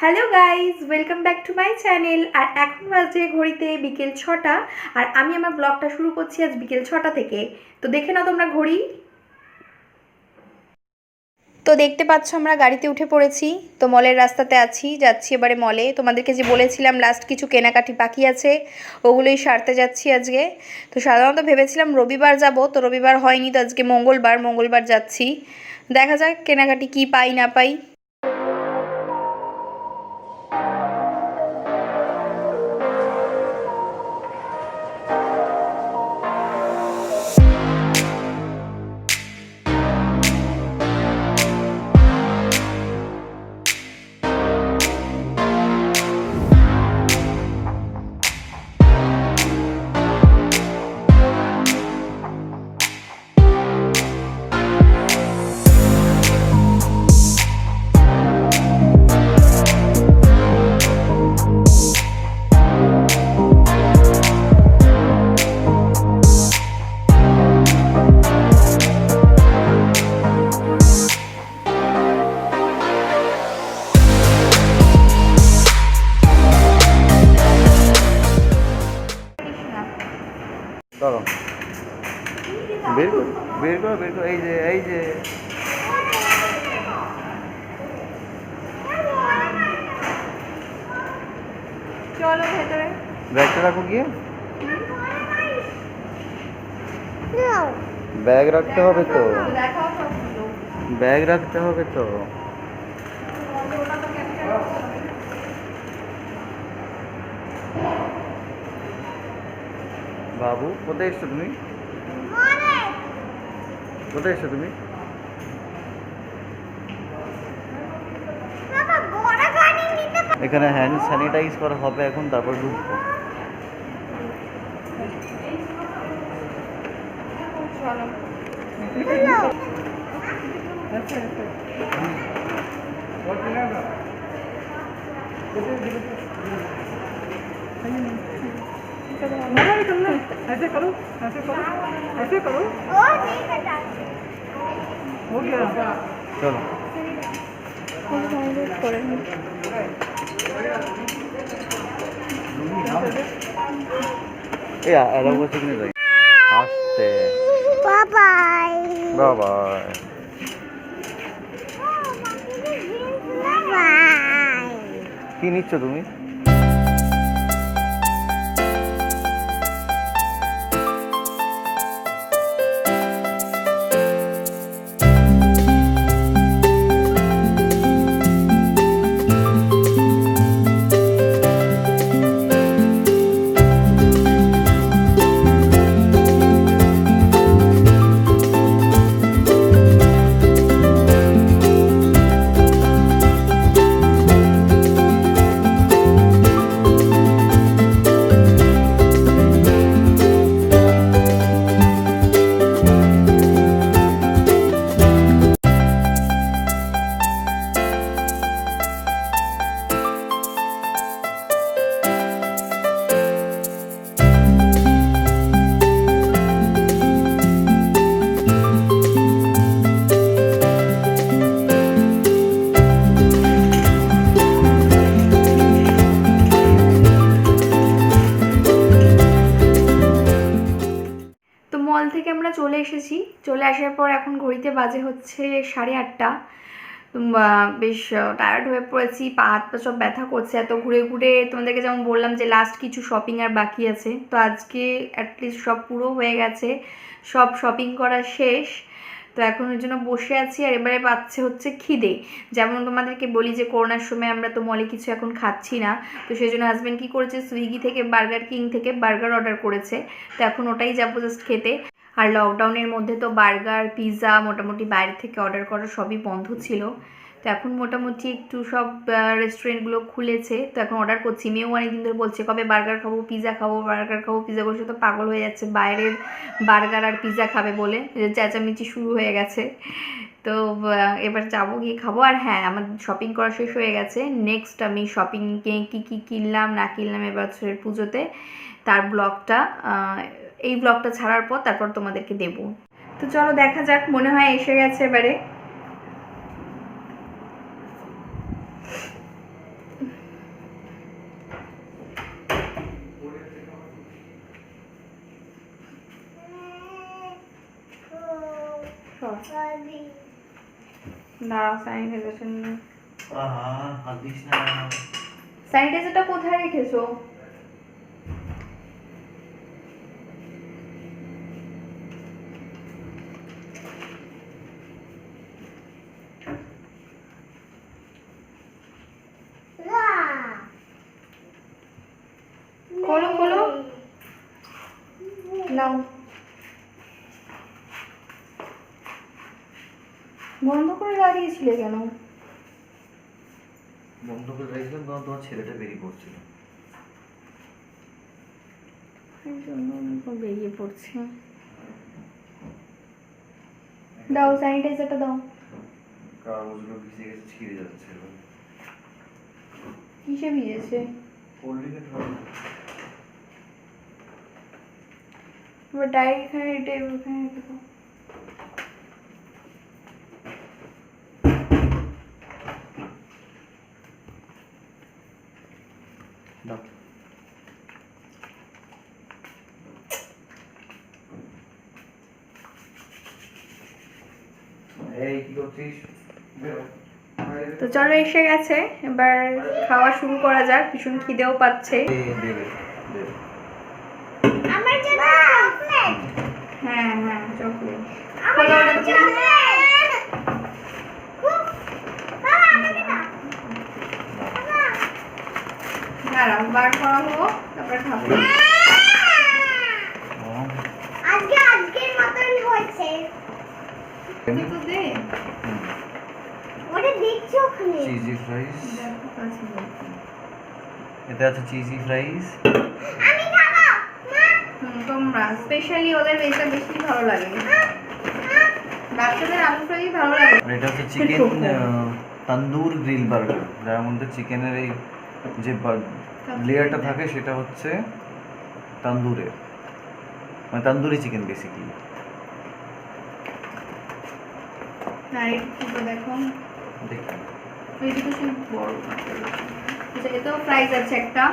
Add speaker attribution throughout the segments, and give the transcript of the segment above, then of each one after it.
Speaker 1: Hello guys, welcome back to my channel. আর এখন বাজে ঘড়িতে বিকেল 6টা। আর আমি আমার ব্লগটা শুরু করছি আজ বিকেল 6টা থেকে। তো দেখে নাও তোমরা ঘড়ি। তো দেখতে পাচ্ছ আমরা গাড়িতে উঠে পড়েছি। তো মলের রাস্তাতে যাচ্ছি এবারে মলে। তোমাদেরকে যে বলেছিলাম লাস্ট কিছু কেনাকাটি বাকি আছে, ওগুলোই সারতে যাচ্ছি আজকে। তো সাধারণত ভেবেছিলাম রবিবার যাব, তো রবিবার হয়নি, তো আজকে মঙ্গলবার যাচ্ছি। দেখা যাক কেনাকাটি কি পাই না পাই।
Speaker 2: চলো বের করো এই যে
Speaker 1: চলো ভেতরে।
Speaker 2: ব্যাগটা রাখো গিয়ে। ব্যাগ রাখতে হবে তো, ব্যাগ রাখতে হবে তো। বাবু কোথায় এসছো তুমি? কোথায় এসছো তুমি? এখানে হ্যান্ড স্যানিটাইজ করা হবে এখন, তারপর ঢুকবো।
Speaker 3: ऐसे करो ऐसे करो हो गया।
Speaker 2: চলো এই অ্যালাউ করছে কিনে যাই আসতে।
Speaker 4: বাবাই
Speaker 2: বাবাই।
Speaker 4: বাবাই
Speaker 2: কি নিচ্ছ তুমি?
Speaker 1: মল থেকে আমরা চলে এসেছি। চলে আসার পর এখন ঘড়িতে বাজে হচ্ছে 8:30। বেশ টায়ার্ড হয়ে পড়েছি, পা হাত পা সব ব্যথা করছে এত ঘুরে ঘুরে। তোমাদেরকে যেমন বললাম যে লাস্ট কিছু শপিং আর বাকি আছে, তো আজকে অ্যাটলিস্ট সব পুরো হয়ে গেছে, সব শপিং করা শেষ। তো এখন ওই জন্য বসে আছি। আর এবারে পাচ্ছে হচ্ছে খিদে। যেমন তোমাদেরকে বলি যে করোনার সময় আমরা তো মলে কিছু এখন খাচ্ছি না, তো সেই জন্য হাজব্যান্ড কী করেছে, সুইগি থেকে বার্গার কিং থেকে বার্গার অর্ডার করেছে। তো এখন ওটাই যাবো জাস্ট খেতে। আর লকডাউনের মধ্যে তো বার্গার পিৎজা মোটামুটি বাইরে থেকে অর্ডার করা সবই বন্ধ ছিল। তো এখন মোটামুটি একটু সব রেস্টুরেন্টগুলো খুলেছে, তো এখন অর্ডার করছি। মেয়েও অনেকদিন ধরে বলছে কবে বার্গার খাবো পিৎজা খাবো, বার্গার খাবো পিৎজা করছে, তো পাগল হয়ে যাচ্ছে বাইরের বার্গার আর পিৎজা খাবে বলে, চেঁচামেচি শুরু হয়ে গেছে। তো এবার যাবো, গিয়ে খাবো। আর হ্যাঁ, আমার শপিং করা শেষ হয়ে গেছে। নেক্সট আমি শপিংয়ে কী কী কিনলাম না কিনলাম এবছরের পুজোতে, তার ব্লগটা এই ব্লগটা ছাড়ার পর তারপর তোমাদেরকে দেবো। তো চলো দেখা যাক, মনে হয় এসে গেছে এবারে। দাঁড়াও, স্যানিটাইজার নিয়ে।
Speaker 2: আহা হাত দিস না।
Speaker 1: স্যানিটাইজারটা কোথায় রেখেছো? খোলো খোলো, নাও। বন্ধ করে লাগিয়েছিলে কেন?
Speaker 2: বন্ধ করে রাখলাম তখন তোমার ছেলেটা বেরিয়ে পড়ছিল।
Speaker 1: এই জন্য তো বেরিয়ে পড়ছে। দাও স্যানিটাইজারটা দাও।
Speaker 2: কাগজগুলো ভিজে গেছে, ছিঁড়ে যাচ্ছে।
Speaker 1: কিসে ভিজেছে? এবার ডায়েরি এখানে রেখে ওখানে রেখে দাও।
Speaker 2: দাও। এই কি করছিস? বেরো।
Speaker 1: তো চলো, এসে গেছে, এবার খাওয়া শুরু করা যাক। ভীষণ খিদেও পাচ্ছে।
Speaker 2: দেবে দেবে।
Speaker 4: আমার জন্য চকলেট।
Speaker 1: হ্যাঁ হ্যাঁ, চকলেট।
Speaker 4: আমার জন্য চকলেট। বাবা আমাকে দাও। বাবা
Speaker 1: দাঁড়াও, বার করা হলো, তারপর খাবো।
Speaker 4: আজকের মতন হয়েছে।
Speaker 1: তুই তো দে।
Speaker 4: ওটা দেখছো ওখানে?
Speaker 2: Cheesy fries.
Speaker 1: দেখো কাছে দাও।
Speaker 2: এতে আছে চিজি ফ্রাইস।
Speaker 4: আমি খাবো মা।
Speaker 1: তোমরা স্পেশালি ওদের এটা বেশি ভালো লাগে। বাচ্চাদের আলু ফ্রাই ভালো লাগে।
Speaker 2: আর এটা হচ্ছে চিকেন তন্দুর গ্রিল বার্গার, যার মধ্যে চিকেনের এই যে লেয়ারটা থাকে সেটা হচ্ছে তন্দুরের, মানে তন্দুরি চিকেন বেসিক্যালি।
Speaker 1: না, এইটুকু দেখো,
Speaker 2: দেখি।
Speaker 1: এইটুকু খুব বড়। আচ্ছা, এটাও ফ্রাইজ আছে একটা,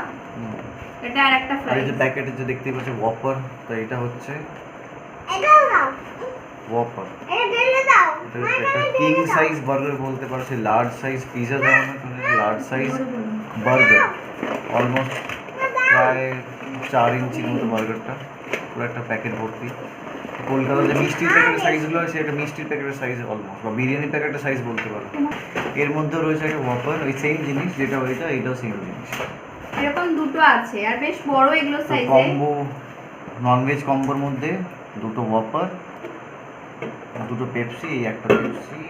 Speaker 1: এটা আর একটা
Speaker 2: আর এই
Speaker 1: ফ্রাইজ।
Speaker 2: যে প্যাকেটে যে দেখতেই পাচ্ছ ওয়াপার, তো এটা হচ্ছে
Speaker 4: এটাও দাও।
Speaker 2: ওয়াপার।
Speaker 4: এটা ঢেলে দাও।
Speaker 2: এটা
Speaker 4: মা
Speaker 2: একটা
Speaker 4: এটা
Speaker 2: কিং
Speaker 4: ঢেলে দাও।
Speaker 2: সাইজ বার্গার বলতে পারো, সেই লার্জ সাইজ পিজা যেমন লার্জ সাইজ বার্গার, অলমোস্ট প্রায় 4 ইঞ্চির মতো বার্গারটা, পুরো একটা প্যাকেট ভর্তি। কলকাতার যে মিষ্টির প্যাকেটের সাইজগুলো হয় সেটা মিষ্টির প্যাকেটের সাইজ অলমোস্ট, বা বিরিয়ানি প্যাকেটের সাইজ বলতে পারো। এর মধ্যে রয়েছে একটা ওয়াপার, ওই সেম জিনিস যেটা ওইটা, এইটাও সেম জিনিস।
Speaker 1: এরকম দুটো আছে, আর বেশ বড় এগুলো সাইজে।
Speaker 2: কম্বো, ননভেজ কম্বোর মধ্যে দুটো ওয়াপার, দুটো পেপসি, এই একটা পেপসি,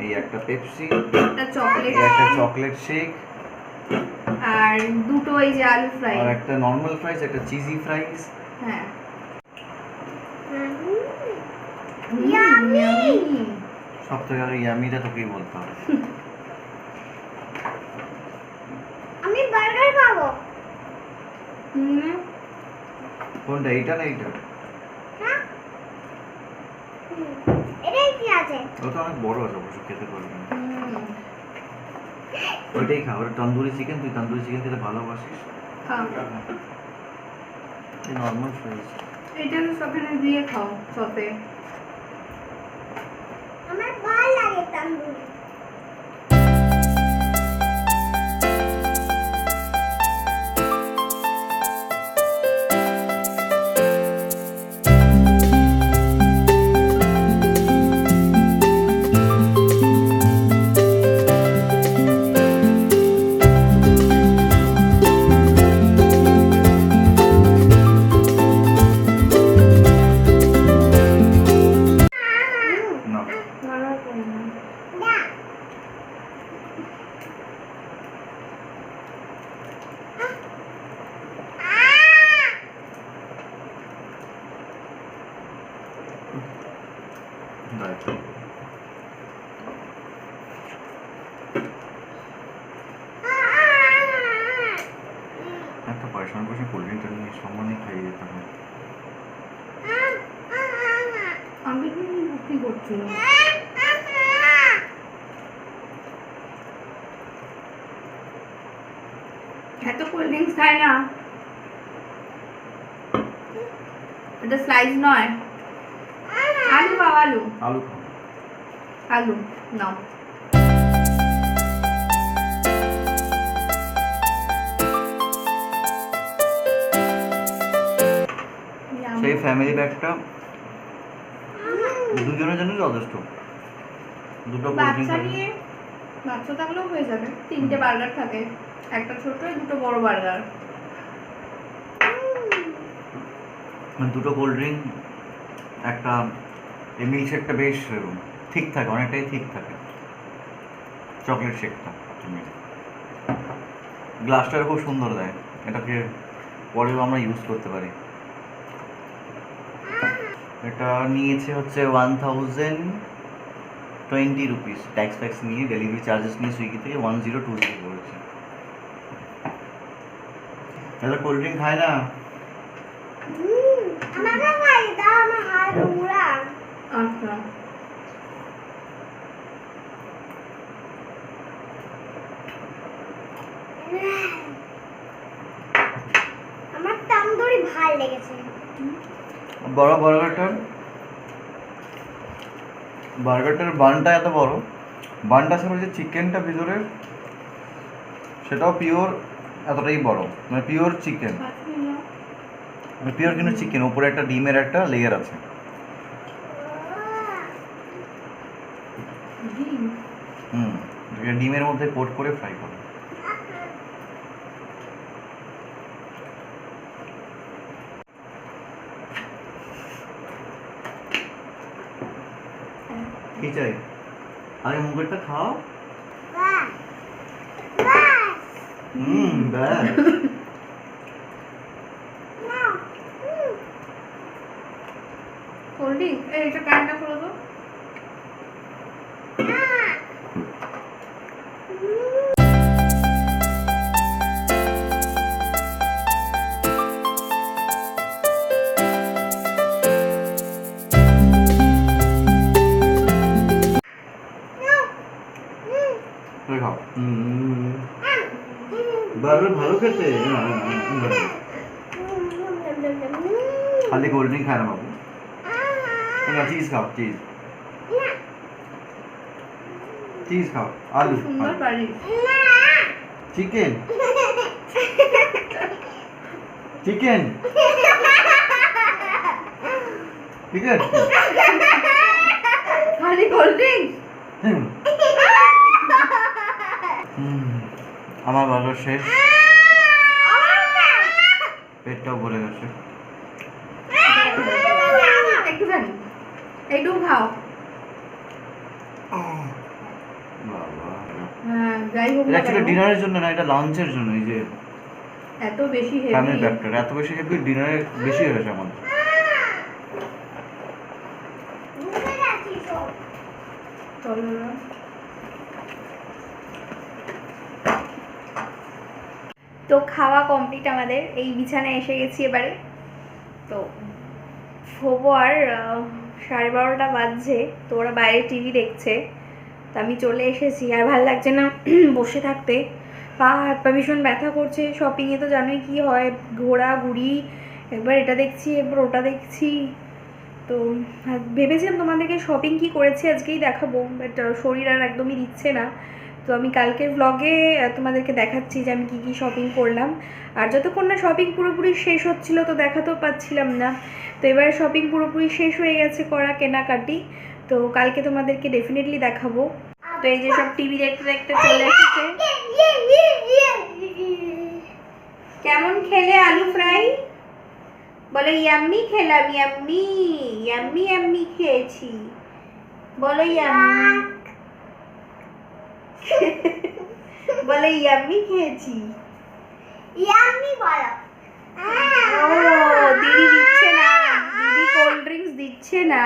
Speaker 2: এই একটা পেপসি,
Speaker 1: একটা চকলেট,
Speaker 2: এই একটা চকলেট শেক,
Speaker 1: আর দুটো এই যে আলু ফ্রাই।
Speaker 2: আর একটা নর্মাল ফ্রাইস, একটা চিজি ফ্রাইস।
Speaker 1: হ্যাঁ,
Speaker 4: Yummy!
Speaker 2: সব থেকে আগে ইয়ামিটা তোকেই বলতে হবে।
Speaker 4: আমি বার্গার খাবো।
Speaker 2: কোনটা, এইটা না এইটা?
Speaker 4: হ্যাঁ? এটাই কি আছে?
Speaker 2: ওটা অনেক বড় আছে, অবশ্য খেতে পারবি না। ওইটাই খা, ওটা তন্দুরি চিকেন, তুই তন্দুরি চিকেন খেতে ভালোবাসিস। এই নর্মাল ফ্রাইস।
Speaker 1: এটা তো সখানে দিয়ে খাও সতে।
Speaker 4: আমার ভালো লাগে তন্দুরি।
Speaker 2: না,
Speaker 4: না।
Speaker 2: দেখ। একটা পয়সা পয়সা কোল্ড ড্রিঙ্কটা নিয়ে সম্মানে খাইয়ে যেতে হবে।
Speaker 1: আমি কি করছিল? এত কোল্ড ড্রিঙ্কস খায় না, এটা স্লাইস নয়। আলু খাও, আলু।
Speaker 2: আলু খাও।
Speaker 1: আলু নাও।
Speaker 2: সেই ফ্যামিলি প্যাকটা দুজনের জন্য যথেষ্ট। দুটো কোল্ড ড্রিঙ্ক
Speaker 1: বাচ্চা নিয়ে বাচ্চা থাকলেও হয়ে যাবে। 3টে বার্গার থাকে, একটা ছোট 2টো বড় বার্গার।
Speaker 2: দুটো কোল্ড ড্রিঙ্ক, একটা এই মিল্ক শেকটা বেশ ঠিক থাকে, অনেকটাই ঠিক থাকে। চকলেট শেকটা গ্লাসটা খুব সুন্দর দেয়, এটাকে পরেও আমরা ইউজ করতে পারি। এটা নিয়েছে হচ্ছে 1020 রুপিস, ট্যাক্স ফ্যাক্স নিয়ে, ডেলিভারি চার্জেস নিয়ে সুইগি থেকে 1020 করেছে। তাহলে কোল্ড ড্রিঙ্ক খায় না?
Speaker 4: আমাকে খাই দাও, আমার হাত নোংরা।
Speaker 1: আচ্ছা,
Speaker 4: আমার তন্দুরি ভাল লেগেছে।
Speaker 2: বড় বার্গারটার বানটা এত বড়, বানটা ছাড়া যে চিকেনটা ভিতরে সেটাও পিওর, এতটাই বড়, মানে পিওর চিকেন, পিওর কিন্তু চিকেন, উপরে একটা ডিমের একটা লেয়ার আছে। ডিমের মধ্যে কোট করে ফ্রাই করে। কি চাই? আগে মুখেরটা খাও।
Speaker 4: বাহ, বাহ,
Speaker 2: ব্যাস।
Speaker 4: নাও।
Speaker 1: কোল্ড ড্রিঙ্ক এইটা ক্যানটা খোলো তো।
Speaker 2: তুই খাও। বার্গার ভালো খেতে। খালি কোল্ড ড্রিঙ্ক খায় না বাবু। চিজ খাও, চিজ চিজ খাও। আলু,
Speaker 1: সুন্দর বাড়ি।
Speaker 2: চিকেন, চিকেন, ঠিক আছে।
Speaker 1: খালি কোল্ড ড্রিঙ্ক।
Speaker 2: আমার বার্গার শেষ, পেটটাও ভরে গেছে।
Speaker 1: একটুখানি, এইটুকু খাও।
Speaker 2: বাবা,
Speaker 1: হ্যাঁ, যাই হোক
Speaker 2: এটা
Speaker 1: না
Speaker 2: অ্যাকচুয়ালি
Speaker 1: কেন,
Speaker 2: ডিনারের জন্য না, এটা লাঞ্চের জন্য। এই যে
Speaker 1: এত বেশি
Speaker 2: ফ্যামিলি
Speaker 1: হেভি।
Speaker 2: প্যাকটা এত বেশি হেভি, ডিনারে বেশি হয়েছে আমাদের।
Speaker 1: চলো না। তো খাওয়া কমপ্লিট আমাদের, এই বিছানায় এসে গেছি এবারে। তো হবো আর 12:30 বাজছে। তো ওরা বাইরে টিভি দেখছে, তো আমি চলে এসেছি। আর ভালো লাগছে না বসে থাকতে, পা হাত পা ভীষণ ব্যথা করছে। শপিংয়ে তো জানোই কি হয়, ঘোরাঘুরি, একবার এটা দেখছি একবার ওটা দেখছি। তো ভেবেছিলাম তোমাদেরকে শপিং কি করেছি আজকেই দেখাবো, বাট শরীর আর একদমই দিচ্ছে না। তো আমি কালকের ব্লগে তোমাদেরকে দেখাচ্ছি যে আমি কী কী শপিং করলাম। আর যতক্ষণ না শপিং পুরোপুরি শেষ হচ্ছিলো তো দেখাতেও পাচ্ছিলাম না। তো এবার শপিং পুরোপুরি শেষ হয়ে গেছে করা, কেনাকাটি। তো কালকে তোমাদেরকে ডেফিনেটলি দেখাবো। তো এই যে সব টিভি দেখতে দেখতে চলে এসেছে। কেমন খেলে আলু ফ্রাই? বলো ইয়াম্মি খেলাম, ইয়াম্মি ইয়াম্মি ইয়াম্মি খেয়েছি। বলো ইয়াম্মি, বলো ইয়াম্মি খেয়েছি।
Speaker 4: ইয়াম্মি বলো।
Speaker 1: ও দিদি দিচ্ছে না, দিদি কোল্ড ড্রিঙ্কস দিচ্ছে না।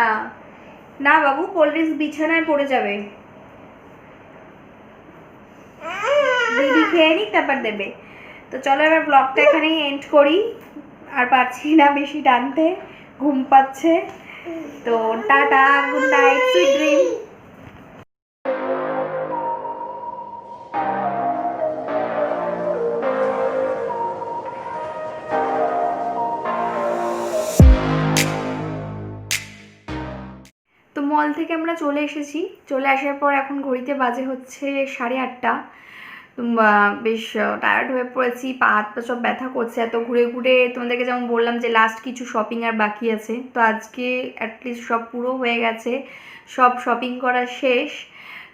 Speaker 1: না বাবু, কোল্ড ড্রিঙ্কস বিছানায় পড়ে যাবে। দিদি খেয়ে নিক তারপর দেবে। তো চলো এবার ব্লগটা এখানেই এন্ড করি, আর পারছি না বেশি টানতে, ঘুম পাচ্ছে। তো tata, good night, sweet dream. তো মল মল থেকে আমরা চলে এসেছি, চলে আসার পর এখন ঘড়িতে বাজে হচ্ছে 8:30। বেশ টায়ার্ড হয়ে পড়েছি, পা হাত পা সব ব্যথা করছে এত ঘুরে ঘুরে। তোমাদেরকে যেমন বললাম যে লাস্ট কিছু শপিং আর বাকি আছে, তো আজকে অ্যাটলিস্ট সব পুরো হয়ে গেছে, সব শপিং করা শেষ।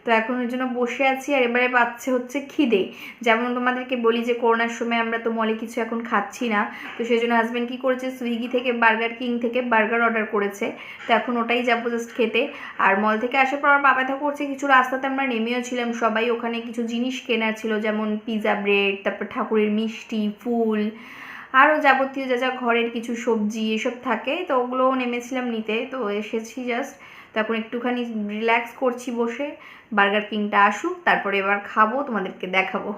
Speaker 1: তো এখন ওই জন্য বসে আছি আর এবারে পাচ্ছে হচ্ছে খিদে। যেমন তোমাদেরকে বলি যে করোনার সময় আমরা তো মলে কিছু এখন খাচ্ছি না, তো সেই জন্য হাজব্যান্ড কী করেছে, সুইগি থেকে বার্গার কিং থেকে বার্গার অর্ডার করেছে, তো এখন ওটাই যাবো জাস্ট খেতে। আর মল থেকে আসার পর পা ব্যথা করছে, কিছু রাস্তাতে আমরা নেমেও ছিলাম সবাই, ওখানে কিছু জিনিস কেনার ছিল, যেমন পিৎজা ব্রেড, তারপর ঠাকুরের মিষ্টি, ফুল, আরও যাবতীয় যা যা ঘরের কিছু সবজি এসব থাকে, তো ওগুলোও নেমেছিলাম নিতে। তো এসেছি জাস্ট, তো এখন একটুখানি রিল্যাক্স করছি বসে, বার্গার কিংটা আসুক তারপরে এবার খাবো, তোমাদেরকে দেখাবো।